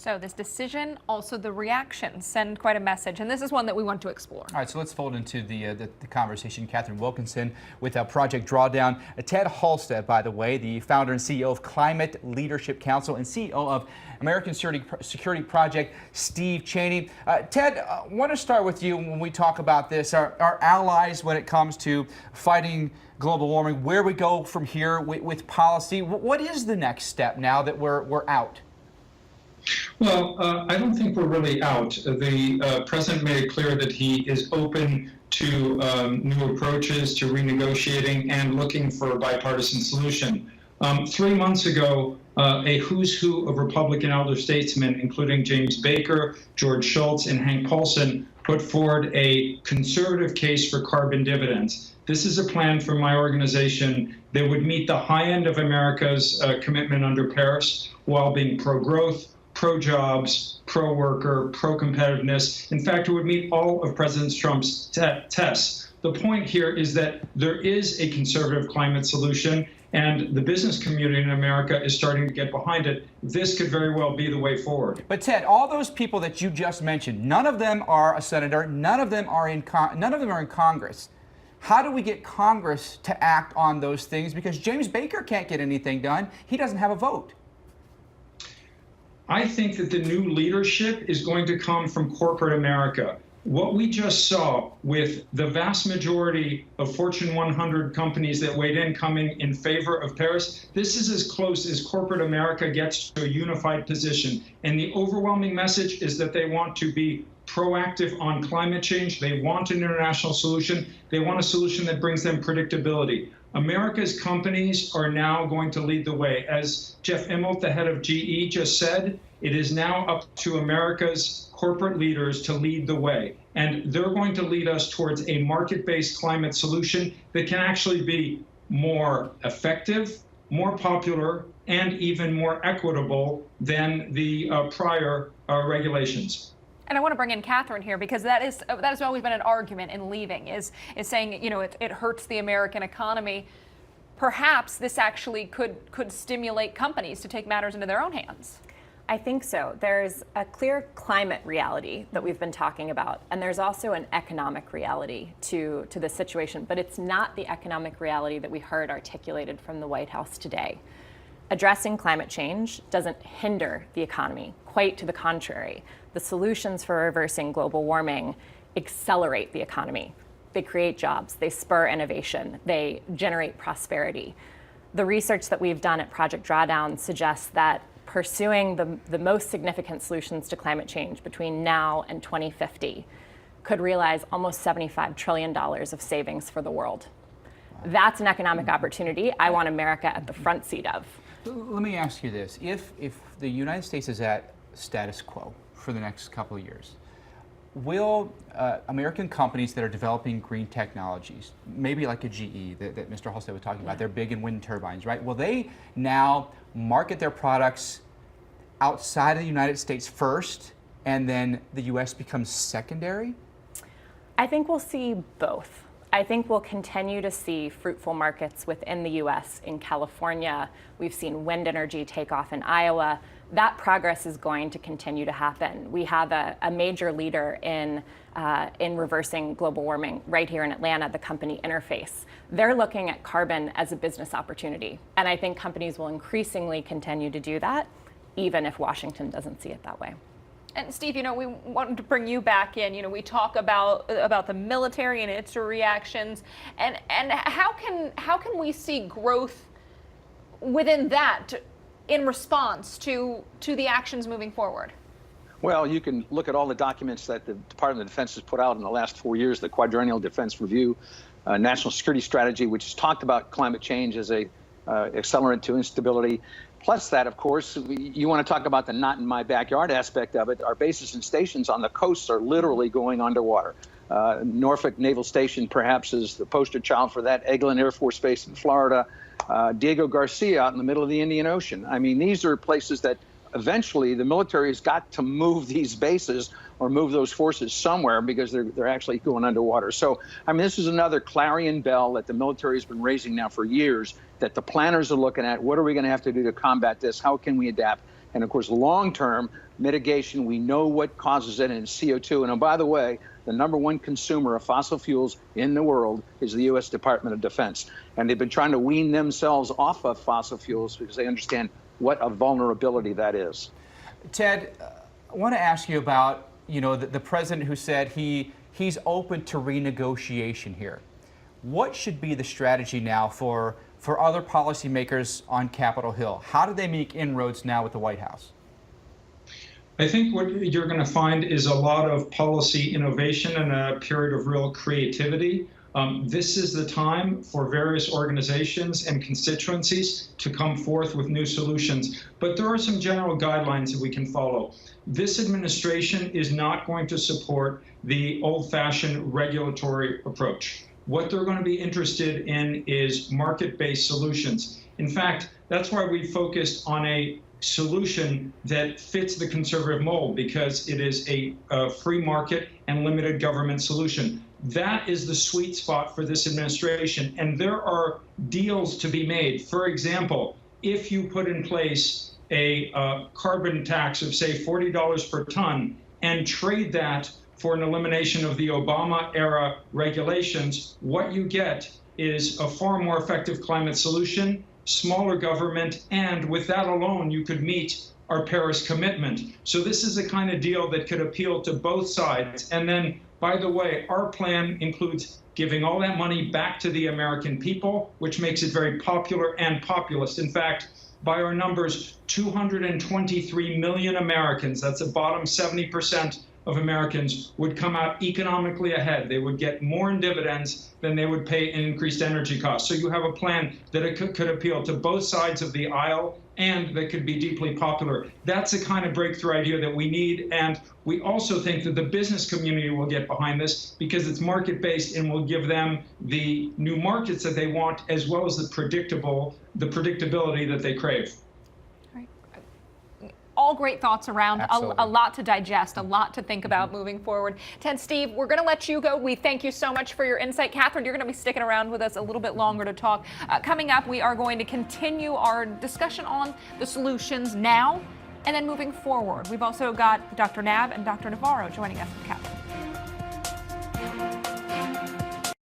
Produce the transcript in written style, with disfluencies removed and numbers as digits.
So this decision, also the reactions, send quite a message, and this is one that we want to explore. All right, so let's fold into the conversation Katharine Wilkinson with Project Drawdown. Ted Halstead, by the way, the founder and CEO of Climate Leadership Council and CEO of American Security Project, Steve Cheney. Ted, I want to start with you when we talk about this. Our allies when it comes to fighting global warming, where we go from here with policy. What is the next step now that we're out? Well, I don't think we're really out. The president made it clear that he is open to new approaches, to renegotiating, and looking for a bipartisan solution. 3 months ago, a who's who of Republican elder statesmen, including James Baker, George Shultz, and Hank Paulson, put forward a conservative case for carbon dividends. This is a plan from my organization that would meet the high end of America's commitment under Paris while being pro-growth, pro-jobs, pro-worker, pro-competitiveness. In fact, it would meet all of President Trump's tests. The point here is that there is a conservative climate solution, and the business community in America is starting to get behind it. This could very well be the way forward. But Ted, all those people that you just mentioned, none of them are a senator, none of them are in Congress. How do we get Congress to act on those things? Because James Baker can't get anything done. He doesn't have a vote. I think that the new leadership is going to come from corporate America. What we just saw with the vast majority of Fortune 100 companies that weighed in coming in favor of Paris, this is as close as corporate America gets to a unified position. And the overwhelming message is that they want to be proactive on climate change. They want an international solution. They want a solution that brings them predictability. America's companies are now going to lead the way. As Jeff Immelt, the head of GE, just said, it is now up to America's corporate leaders to lead the way. And they're going to lead us towards a market-based climate solution that can actually be more effective, more popular, and even more equitable than the prior regulations. And I want to bring in Katharine here because that has always been an argument in leaving, is saying, you know, it hurts the American economy. Perhaps this actually could stimulate companies to take matters into their own hands. I think so. There's a clear climate reality that we've been talking about, and there's also an economic reality to the situation, but it's not the economic reality that we heard articulated from the White House today. Addressing climate change doesn't hinder the economy, quite to the contrary. The solutions for reversing global warming accelerate the economy. They create jobs, they spur innovation, they generate prosperity. The research that we've done at Project Drawdown suggests that pursuing the most significant solutions to climate change between now and 2050 could realize almost $75 trillion of savings for the world. That's an economic opportunity I want America at the front seat of. Let me ask you this. If the United States is at status quo for the next couple of years, will American companies that are developing green technologies, maybe like a GE that Mr. Halstead was talking about, they're big in wind turbines, right? Will they now market their products outside of the United States first and then the U.S. becomes secondary? I think we'll see both. I think we'll continue to see fruitful markets within the U.S. In California. We've seen wind energy take off in Iowa. That progress is going to continue to happen. We have a major leader in reversing global warming right here in Atlanta, the company Interface. They're looking at carbon as a business opportunity. And I think companies will increasingly continue to do that, even if Washington doesn't see it that way. And Steve, you know, we wanted to bring you back in. You know, we talk about the military and its reactions, and how can we see growth within that in response to the actions moving forward? Well, you can look at all the documents that the Department of Defense has put out in the last 4 years, the Quadrennial Defense Review, National Security Strategy, which has talked about climate change as a accelerant to instability. Plus that, of course, you want to talk about the not in my backyard aspect of it. Our bases and stations on the coasts are literally going underwater. Norfolk Naval Station perhaps is the poster child for that. Eglin Air Force Base in Florida. Diego Garcia out in the middle of the Indian Ocean. I mean, these are places that eventually the military has got to move these bases or move those forces somewhere because they're actually going underwater. So, I mean, this is another clarion bell that the military has been raising now for years, that the planners are looking at. What are we going to have to do to combat this? How can we adapt? And of course, long-term mitigation, we know what causes it, and it's CO2. And oh, by the way, the #1 consumer of fossil fuels in the world is the U.S. Department of Defense. And they've been trying to wean themselves off of fossil fuels because they understand what a vulnerability that is. Ted, I want to ask you about, the president who said he's open to renegotiation here. What should be the strategy now for other policymakers on Capitol Hill? How do they make inroads now with the White House? I think what you're going to find is a lot of policy innovation and a period of real creativity. This is the time for various organizations and constituencies to come forth with new solutions. But there are some general guidelines that we can follow. This administration is not going to support the old-fashioned regulatory approach. What they're going to be interested in is market-based solutions. In fact, that's why we focused on a solution that fits the conservative mold, because it is a free market and limited government solution. That is the sweet spot for this administration, and there are deals to be made. For example, if you put in place a carbon tax of, say, $40 per ton and trade that for an elimination of the Obama-era regulations, what you get is a far more effective climate solution, smaller government, and with that alone, you could meet our Paris commitment. So this is the kind of deal that could appeal to both sides. And then, by the way, our plan includes giving all that money back to the American people, which makes it very popular and populist. In fact, by our numbers, 223 million Americans, that's the bottom 70% of Americans, would come out economically ahead. They would get more in dividends than they would pay in increased energy costs. So you have a plan that it could appeal to both sides of the aisle and that could be deeply popular. That's the kind of breakthrough idea that we need. And we also think that the business community will get behind this because it's market-based and will give them the new markets that they want, as well as the predictability that they crave. All great thoughts around, Absolutely. a lot to digest, a lot to think about moving forward. Ted, Steve, we're going to let you go. We thank you so much for your insight. Katharine, you're going to be sticking around with us a little bit longer to talk. Coming up, we are going to continue our discussion on the solutions now and then moving forward. We've also got Dr. Nab and Dr. Navarro joining us from Capitol.